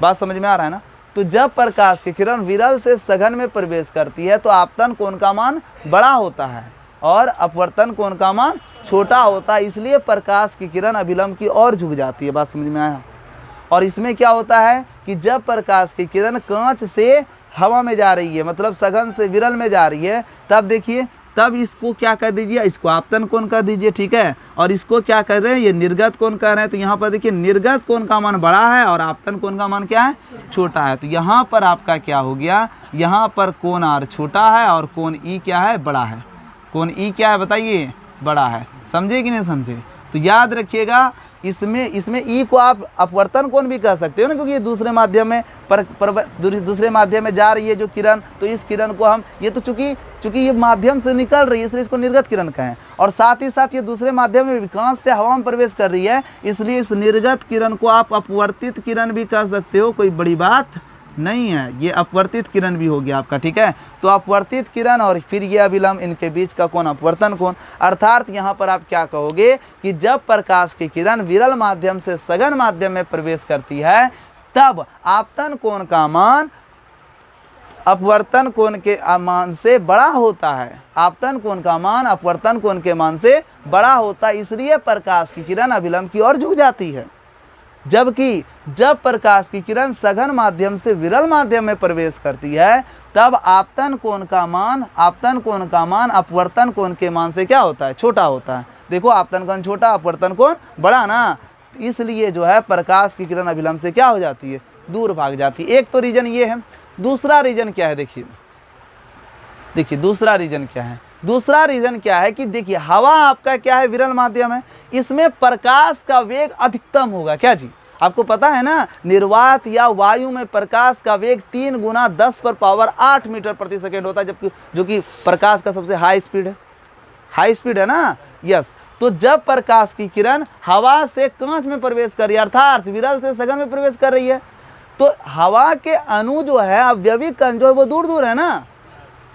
बात समझ में आ रहा है ना? तो जब प्रकाश की किरण विरल से सघन में प्रवेश करती है तो आपतन कोण का मान बड़ा होता है और अपवर्तन कोण का मान छोटा होता है, इसलिए प्रकाश की किरण अभिलंब की ओर झुक जाती है। बात समझ में आया? और इसमें क्या होता है कि जब प्रकाश की किरण कांच से हवा में जा रही है, मतलब सघन से विरल में जा रही है, तब देखिए तब इसको क्या कर दीजिए, इसको आपतन कोण कर दीजिए, ठीक है। और इसको क्या कर रहे हैं, ये निर्गत कोण कर रहे हैं। तो यहाँ पर देखिए निर्गत कोण का मान बड़ा है और आपतन कोण का मान क्या है, छोटा है। तो यहाँ पर आपका क्या हो गया, यहाँ पर कोण आर छोटा है और कोण ई क्या है, बड़ा है। कोण ई क्या है बताइए, बड़ा है। समझे कि नहीं समझे। तो याद रखिएगा इसमें ई को आप अपवर्तन कोण भी कह सकते हो ना, क्योंकि ये दूसरे माध्यम में दूसरे माध्यम में जा रही है जो किरण, तो इस किरण को हम ये तो चूंकि ये माध्यम से निकल रही है इसलिए इसको निर्गत किरण कहें, और साथ ही साथ ये दूसरे माध्यम में कांच से हवा में प्रवेश कर रही है, इसलिए इस निर्गत किरण को आप अपवर्तित किरण भी कह सकते हो, कोई बड़ी बात नहीं है। ये अपवर्तित किरण भी हो गया आपका, ठीक है। तो अपवर्तित किरण और फिर ये अभिलंब, इनके बीच का कोण अपवर्तन कोण। अर्थात यहाँ पर आप क्या कहोगे कि जब प्रकाश की किरण विरल माध्यम से सघन माध्यम में प्रवेश करती है तब आपतन कोण का मान अपवर्तन कोण के मान से बड़ा होता है। आपतन कोण का मान अपवर्तन कोण के मान से बड़ा होता है, इसलिए प्रकाश की किरण अभिलंब की ओर झुक जाती है। जबकि जब प्रकाश की किरण सघन माध्यम से विरल माध्यम में प्रवेश करती है तब आपतन कोण का मान अपवर्तन कोण के मान से क्या होता है, छोटा होता है। देखो आपतन कोण छोटा, अपवर्तन कोण बड़ा ना, इसलिए जो है प्रकाश की किरण अभिलंब से क्या हो जाती है, दूर भाग जाती है। एक तो रीजन ये है। दूसरा रीजन क्या है, देखिए दूसरा रीजन क्या है। दूसरा रीजन क्या है कि देखिए हवा आपका क्या है, विरल माध्यम है, इसमें प्रकाश का वेग अधिकतम होगा। क्या जी, आपको पता है ना, निर्वात या वायु में प्रकाश का वेग 3 गुना 10⁸ मीटर प्रति सेकेंड होता है, जबकि जो कि प्रकाश का सबसे हाई स्पीड है ना। यस, तो जब प्रकाश की किरण हवा से कांच में प्रवेश कर रही है, अर्थात विरल से सघन में प्रवेश कर रही है, तो हवा के अणु जो है, अवयवी कण जो है वो दूर दूर है ना,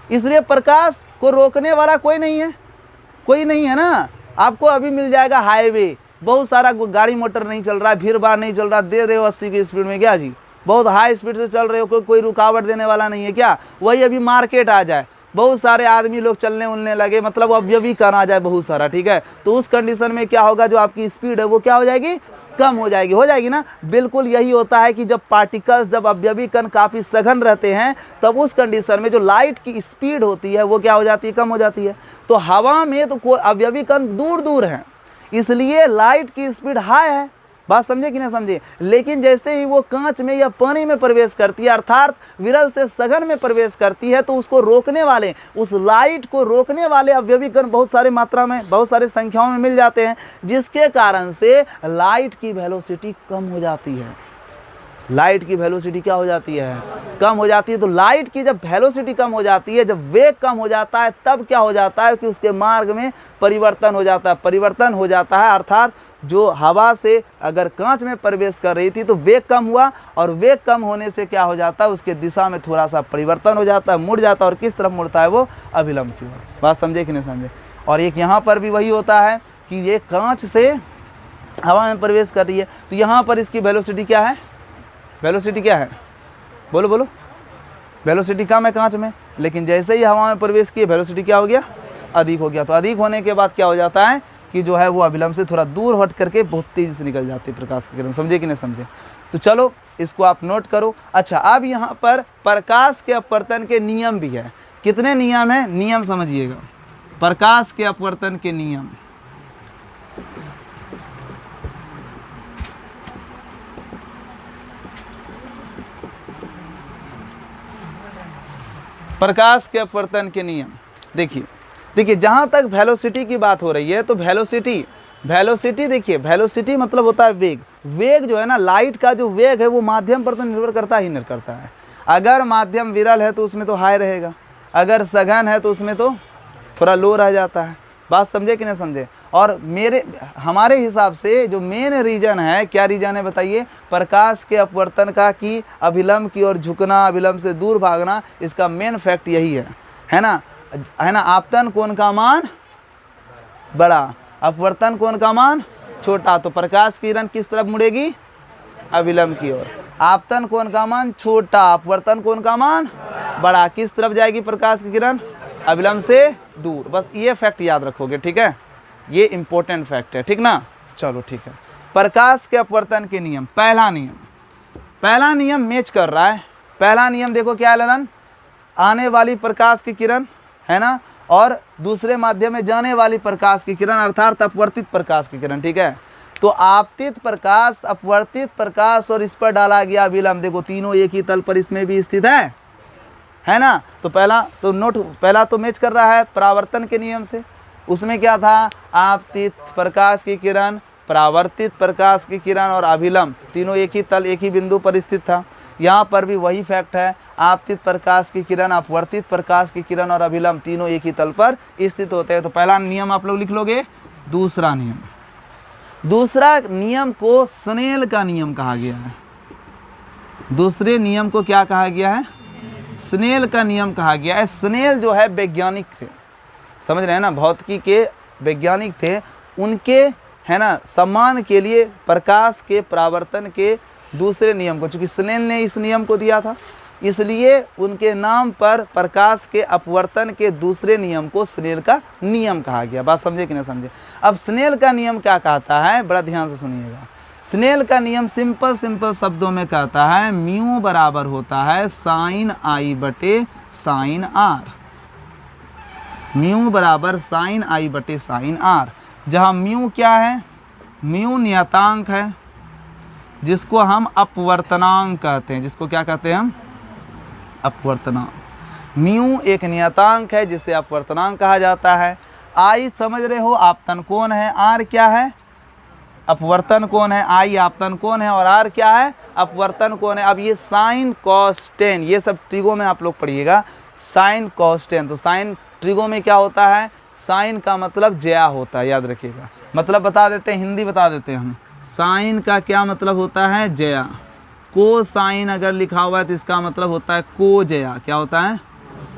इसलिए प्रकाश को रोकने वाला कोई नहीं है ना। आपको अभी मिल जाएगा हाईवे, बहुत सारा गाड़ी मोटर नहीं चल रहा है, भीड़ भाड़ नहीं चल रहा, दे रहे हो 80 की स्पीड में, क्या जी बहुत हाई स्पीड से चल रहे हो, कोई रुकावट देने वाला नहीं है क्या। वही अभी मार्केट आ जाए, बहुत सारे आदमी लोग चलने उलने लगे, मतलब अवयवी कण आ जाए बहुत सारा, ठीक है, तो उस कंडीशन में क्या होगा, जो आपकी स्पीड है वो क्या हो जाएगी, कम हो जाएगी ना। बिल्कुल यही होता है कि जब पार्टिकल्स, जब अवयवी कण काफ़ी सघन रहते हैं तब उस कंडीशन में जो लाइट की स्पीड होती है वो क्या हो जाती है, कम हो जाती है। तो हवा में तो कोई अवयवी कण दूर दूर हैं, इसलिए लाइट की स्पीड हाई है। बात समझे कि नहीं समझे। लेकिन जैसे ही वो कांच में या पानी में प्रवेश करती है, अर्थात विरल से सघन में प्रवेश करती है, तो उसको रोकने वाले, उस लाइट को रोकने वाले अवयवी कण बहुत सारे मात्रा में, बहुत सारे संख्याओं में मिल जाते हैं, जिसके कारण से लाइट की वेलोसिटी कम हो जाती है। लाइट की वेलोसिटी क्या हो जाती है, कम हो जाती है। तो लाइट की जब वेलोसिटी कम हो जाती है, जब वेग कम हो जाता है, तब क्या हो जाता है कि उसके मार्ग में परिवर्तन हो जाता है। अर्थात जो हवा से अगर कांच में प्रवेश कर रही थी तो वेग कम हुआ, और वेग कम होने से क्या हो जाता है, उसके दिशा में थोड़ा सा परिवर्तन हो जाता है, मुड़ जाता है, और किस तरफ मुड़ता है, वो अभिलंब की ओर। बात समझे कि नहीं समझे। और एक यहाँ पर भी वही होता है कि ये कांच से हवा में प्रवेश कर रही है, तो यहाँ पर इसकी वेलोसिटी क्या है, बोलो वेलोसिटी कम है कांच में, लेकिन जैसे ही हवा में प्रवेश किए वेलोसिटी क्या हो गया, अधिक हो गया। तो अधिक होने के बाद क्या हो जाता है कि जो है वो अभिलंब से थोड़ा दूर हट करके बहुत तेज़ी से निकल जाती है प्रकाश की किरण। समझे कि नहीं समझे। तो चलो इसको आप नोट करो। अच्छा, अब यहाँ पर प्रकाश के अपवर्तन के नियम भी है। कितने नियम है, नियम समझिएगा। प्रकाश के अपवर्तन के नियम, प्रकाश के अपवर्तन के नियम देखिए जहाँ तक वेलोसिटी की बात हो रही है, तो वेलोसिटी देखिए, वेलोसिटी मतलब होता है वेग जो है ना, लाइट का जो वेग है वो माध्यम पर तो निर्भर करता है। अगर माध्यम विरल है तो उसमें तो हाई रहेगा, अगर सघन है तो उसमें तो थोड़ा लो रह जाता है। बात समझे कि नहीं समझे। और हमारे हिसाब से जो मेन रीजन है, क्या रीजन है बताइए, प्रकाश के अपवर्तन का कि अभिलंब की ओर झुकना, अभिलंब से दूर भागना, इसका मेन फैक्ट यही है ना। आपतन कोण का मान बड़ा, अपवर्तन कोण का मान छोटा, तो प्रकाश की किरण किस तरफ मुड़ेगी, अभिलंब की ओर। आपतन कोण का मान छोटा, अपवर्तन कोण का मान बड़ा, किस तरफ जाएगी प्रकाश की किरण, अभिलंब से दूर। बस ये फैक्ट याद रखोगे, ठीक है, ये इंपॉर्टेंट फैक्ट है, ठीक ना। चलो ठीक है। प्रकाश के अपवर्तन के नियम, पहला नियम मैच कर रहा है। पहला नियम देखो क्या है ललन, आने वाली प्रकाश की किरण है ना, और दूसरे माध्यम में जाने वाली प्रकाश की किरण अर्थात अपवर्तित प्रकाश की किरण, ठीक है। तो आपतित प्रकाश, अपवर्तित प्रकाश और इस पर डाला गया अभिलंब, देखो तीनों एक ही तल पर इसमें भी स्थित है ना। तो पहला तो मैच कर रहा है परावर्तन के नियम से। उसमें क्या था, आपतित प्रकाश की किरण, परावर्तित प्रकाश की किरण और अभिलंब तीनों एक ही तल, एक ही बिंदु पर स्थित था। यहाँ पर भी वही फैक्ट है, आपतित प्रकाश की किरण, अपवर्तित प्रकाश की किरण और अभिलंब तीनों एक ही तल पर स्थित होते हैं। तो पहला नियम आप लोग लिख लोगे। दूसरा नियम को स्नेल का नियम कहा गया है। दूसरे नियम को क्या कहा गया है, स्नेल का नियम कहा गया है। स्नेल जो है वैज्ञानिक थे, समझ रहे हैं ना, भौतिकी के वैज्ञानिक थे। उनके है ना सम्मान के लिए प्रकाश के परावर्तन के दूसरे नियम को, चूँकि स्नेल ने इस नियम को दिया था, इसलिए उनके नाम पर प्रकाश के अपवर्तन के दूसरे नियम को स्नेल का नियम कहा गया। बात समझे कि नहीं समझे। अब स्नेल का नियम क्या कहता है, बड़ा ध्यान से सुनिएगा। स्नेल का नियम सिंपल शब्दों में कहता है, म्यू बराबर होता है साइन आई बटे साइन आर। म्यू बराबर साइन आई बटे साइन आर, जहाँ म्यू क्या है, म्यू नियतांक है जिसको हम अपवर्तनांक कहते हैं। जिसको क्या कहते हैं हम, अपवर्तनांक। म्यू एक नियतांक है जिसे अपवर्तनांक कहा जाता है। आई समझ रहे हो, आपतन कोण है। आर क्या है, अपवर्तन कोण है। आई आपतन कोण है और आर क्या है, अपवर्तन कोण है। अब ये साइन कॉस टेन, ये सब ट्रिगो में आप लोग पढ़िएगा, साइन कॉस टेन। तो साइन ट्रिगो में क्या होता है, साइन का मतलब जया होता है, याद रखिएगा। मतलब बता देते हैं, हिंदी बता देते हैं हम। साइन का क्या मतलब होता है, जया। को साइन अगर लिखा हुआ है तो इसका मतलब होता है को जया, क्या होता है।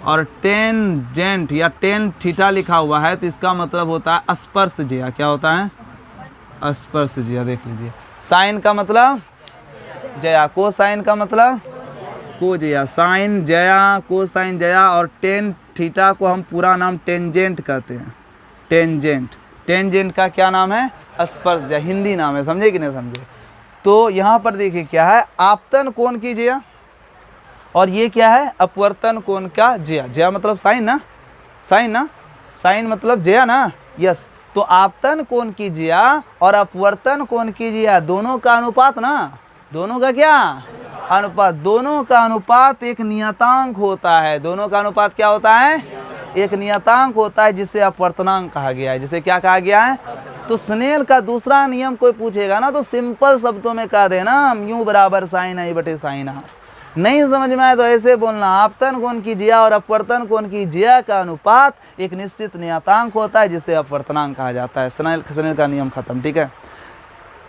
और टेंजेंट या टेन थीटा लिखा हुआ है तो इसका मतलब होता है स्पर्श जया, क्या होता है, स्पर्श जया। देख लीजिए, साइन का मतलब जया, को साइन का मतलब को जया। साइन जया, को साइन जया और टेन थीटा को हम पूरा नाम टेंजेंट कहते हैं। टेंजेंट का क्या नाम है, स्पर्श जया, हिंदी नाम है। समझे कि नहीं समझे। तो यहाँ पर देखिए क्या है, आपतन कोण की जया और ये क्या है, अपवर्तन कोण का जया। जया मतलब साइन ना, साइन मतलब जया ना, यस। तो आपतन कोण की जया और अपवर्तन कोण की जया दोनों का अनुपात ना, दोनों का क्या अनुपात, दोनों का अनुपात एक नियतांक होता है। दोनों का अनुपात क्या होता है, एक नियतांक होता है जिसे अपवर्तनांक कहा गया है। जिसे क्या कहा गया है। तो स्नेल का दूसरा नियम कोई पूछेगा ना तो सिंपल शब्दों में कह देना, म्यू बराबर साइन आई बटे साइन आर। नहीं समझ में आए तो ऐसे बोलना, आपतन कोण की जया और अपवर्तन कोण की जया का अनुपात एक निश्चित नियतांक होता है जिसे अपवर्तनांक कहा जाता है। स्नेल का नियम खत्म, ठीक है।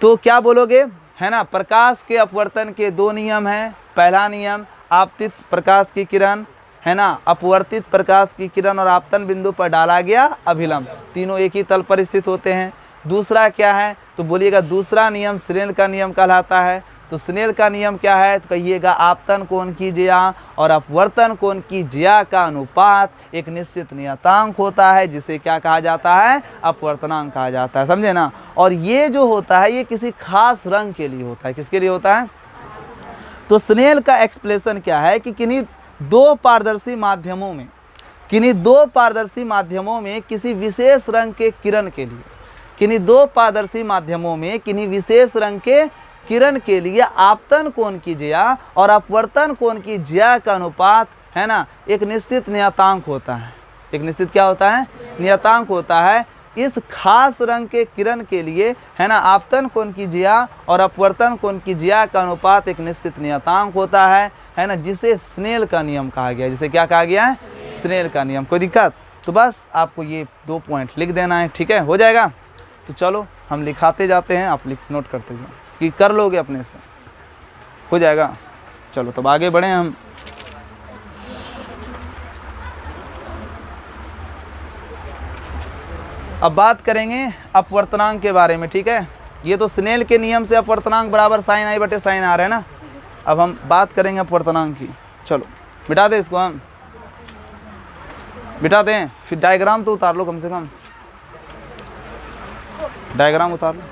तो क्या बोलोगे, है ना, प्रकाश के अपवर्तन के दो नियम हैं। पहला नियम, आपतित प्रकाश की किरण, है ना, अपवर्तित प्रकाश की किरण और आपतन बिंदु पर डाला गया अभिलंब तीनों एक ही तल पर स्थित होते हैं। दूसरा क्या है, तो बोलिएगा दूसरा नियम स्नेल का नियम कहलाता है। तो स्नेल का नियम क्या है, तो कहिएगा आपतन कोण की जया और अपवर्तन कोण की जया का अनुपात एक निश्चित नियतांक होता है जिसे क्या कहा जाता है, अपवर्तनांक कहा जाता है। समझे ना। और ये जो होता है ये किसी खास रंग के लिए होता है। किसके लिए होता है। तो स्नेल का एक्सप्लेनेशन क्या है कि किन्हीं दो पारदर्शी माध्यमों में किसी विशेष रंग के किरण के लिए, किन्हीं दो पारदर्शी माध्यमों में किन्हीं विशेष रंग के किरण के लिए आपतन कोण की जया और अपवर्तन कोण की जया का अनुपात, है ना, एक निश्चित नियतांक होता है। एक निश्चित क्या होता है, नियतांक होता है। इस खास रंग के किरण के लिए, है ना, आपतन कोण की जया और अपवर्तन कोण की जया का अनुपात एक निश्चित नियतांक होता है ना, जिसे स्नेल का नियम कहा गया है। जिसे क्या कहा गया है, स्नेल का नियम। कोई दिक्कत, तो बस आपको ये 2 पॉइंट लिख देना है, ठीक है, हो जाएगा। तो चलो हम लिखाते जाते हैं, आप नोट करते जाओ कि कर लोगे अपने से, हो जाएगा। चलो तब आगे बढ़े हम। अब बात करेंगे अपवर्तनांक के बारे में, ठीक है। ये तो स्नेल के नियम से अपवर्तनांक बराबर साइन आई बटे साइन आर है ना। अब हम बात करेंगे अपवर्तनांक की। चलो मिटा दें इसको, हम मिटा दें, फिर डायग्राम तो उतार लो, कम से कम डायग्राम उतार लो।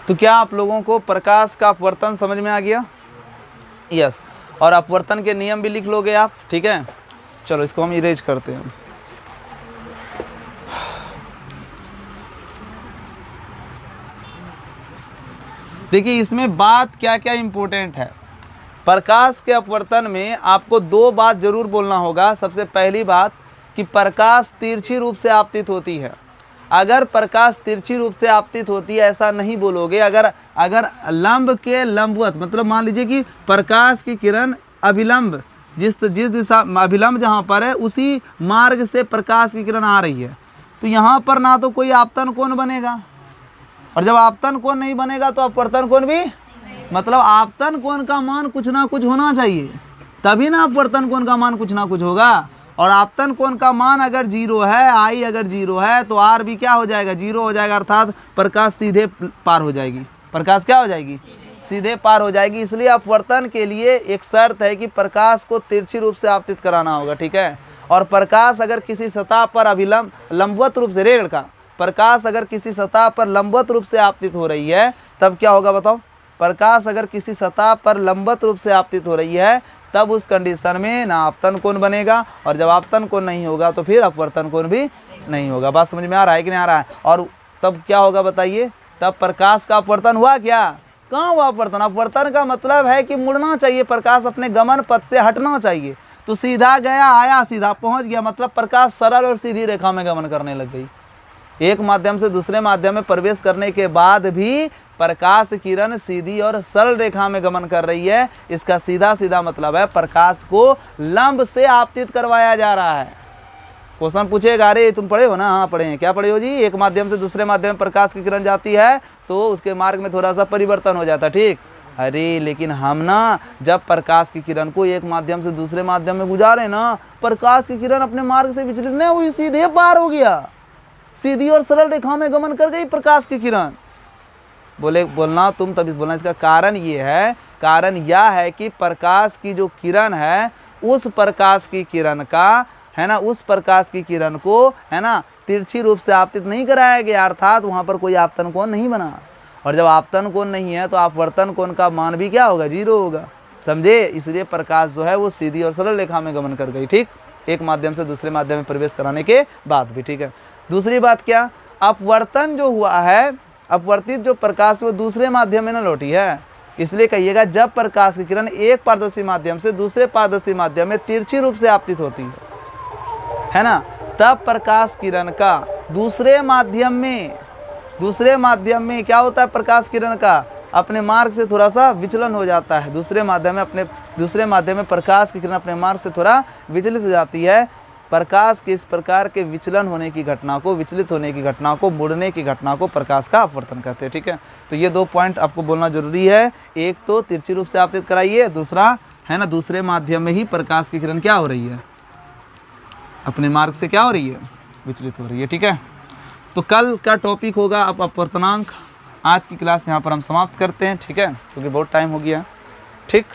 तो क्या आप लोगों को प्रकाश का अपवर्तन समझ में आ गया? यस। और अपवर्तन के नियम भी लिख लोगे आप, ठीक है। चलो इसको हम इरेज करते हैं। देखिए इसमें बात क्या क्या इंपॉर्टेंट है। प्रकाश के अपवर्तन में आपको दो बात जरूर बोलना होगा। सबसे पहली बात कि प्रकाश तिरछी रूप से आपतित होती है। अगर प्रकाश तिरछी रूप से आपतित होती है ऐसा नहीं बोलोगे। अगर लंब के लंबवत, मतलब मान लीजिए कि प्रकाश की किरण अभिलंब, जिस दिशा अभिलंब जहाँ पर है उसी मार्ग से प्रकाश की किरण आ रही है, तो यहाँ पर ना तो कोई आपतन कोण बनेगा, और जब आपतन कोण नहीं बनेगा तो अपवर्तन कोण भी, मतलब आपतन कोण का मान कुछ ना कुछ होना चाहिए, तभी ना अपवर्तन कोण का मान कुछ ना कुछ होगा। और आपतन कोण का मान अगर 0 है, आई अगर 0 है, तो आर भी क्या हो जाएगा, 0 हो जाएगा, अर्थात प्रकाश सीधे पार हो जाएगी। प्रकाश क्या हो जाएगी, सीधे पार हो जाएगी। इसलिए अपवर्तन के लिए एक शर्त है कि प्रकाश को तिरछी रूप से आपतित कराना होगा, ठीक है। और प्रकाश अगर किसी सतह पर अभिलंब लंबवत रूप से, रेड का प्रकाश अगर किसी सतह पर लंबवत रूप से आपतित हो रही है तब क्या होगा बताओ? प्रकाश अगर किसी सतह पर लंबवत रूप से आपतित हो रही है तब उस कंडीशन में ना आपतन कोण बनेगा, और जब आपतन कोण नहीं होगा तो फिर अपवर्तन कोण भी नहीं होगा। बात समझ में आ रहा है कि नहीं आ रहा है? और तब क्या होगा बताइए? तब प्रकाश का अपवर्तन हुआ क्या? कहाँ हुआ अपवर्तन? अपवर्तन का मतलब है कि मुड़ना चाहिए, प्रकाश अपने गमन पथ से हटना चाहिए। तो सीधा गया, आया, सीधा पहुंच गया, मतलब प्रकाश सरल और सीधी रेखा में गमन करने लग गई। एक माध्यम से दूसरे माध्यम में प्रवेश करने के बाद भी प्रकाश किरण सीधी और सरल रेखा में गमन कर रही है। इसका सीधा सीधा मतलब है प्रकाश को लंब से आपतित करवाया जा रहा है। क्वेश्चन पूछेगा, अरे तुम पढ़े हो ना? हाँ पढ़े हैं। क्या पढ़े हो जी? एक माध्यम से दूसरे माध्यम में प्रकाश की किरण जाती है तो उसके मार्ग में थोड़ा सा परिवर्तन हो जाता है, ठीक। अरे लेकिन हम ना जब प्रकाश की किरण को एक माध्यम से दूसरे माध्यम में गुजारे ना, प्रकाश की किरण अपने मार्ग से विचलित नहीं हुई, सीधे पार हो गया, सीधी और सरल रेखा में गमन कर गई प्रकाश की किरण। बोलना तुम तभी बोलना। इसका कारण ये है, कारण यह है कि प्रकाश की जो किरण है उस प्रकाश की किरण का, है ना, उस प्रकाश की किरण को, है ना, तिरछी रूप से आपतित नहीं कराया गया, अर्थात वहाँ पर कोई आपतन कोण नहीं बना। और जब आपतन कोण नहीं है तो अपवर्तन कोण का मान भी क्या होगा, 0 होगा, समझे। इसलिए प्रकाश जो है वो सीधी और सरल रेखा में गमन कर गई, ठीक, एक माध्यम से दूसरे माध्यम में प्रवेश कराने के बाद भी, ठीक है। दूसरी बात क्या, अपवर्तन जो हुआ है, अपवर्तित जो प्रकाश वो दूसरे माध्यम में न लौटी है। इसलिए कहिएगा जब प्रकाश की किरण एक पारदर्शी माध्यम से दूसरे पारदर्शी माध्यम में तिरछी रूप से आपतित होती है ना, तब प्रकाश किरण का दूसरे माध्यम में क्या होता है, प्रकाश किरण का अपने मार्ग से थोड़ा सा विचलन हो जाता है। दूसरे माध्यम में प्रकाश की किरण अपने मार्ग से थोड़ा विचलित हो जाती है। प्रकाश के इस प्रकार के विचलन होने की घटना को, विचलित होने की घटना को, मुड़ने की घटना को प्रकाश का अपवर्तन कहते हैं, ठीक है। तो ये 2 पॉइंट आपको बोलना जरूरी है। एक तो तिरछी रूप से आपतित कराइए, दूसरा है ना दूसरे माध्यम में ही प्रकाश की किरण क्या हो रही है, अपने मार्ग से क्या हो रही है, विचलित हो रही है, ठीक है। तो कल का टॉपिक होगा अब अपवर्तनांक। आज की क्लास यहाँ पर हम समाप्त करते हैं, ठीक है, क्योंकि बहुत टाइम हो गया, ठीक।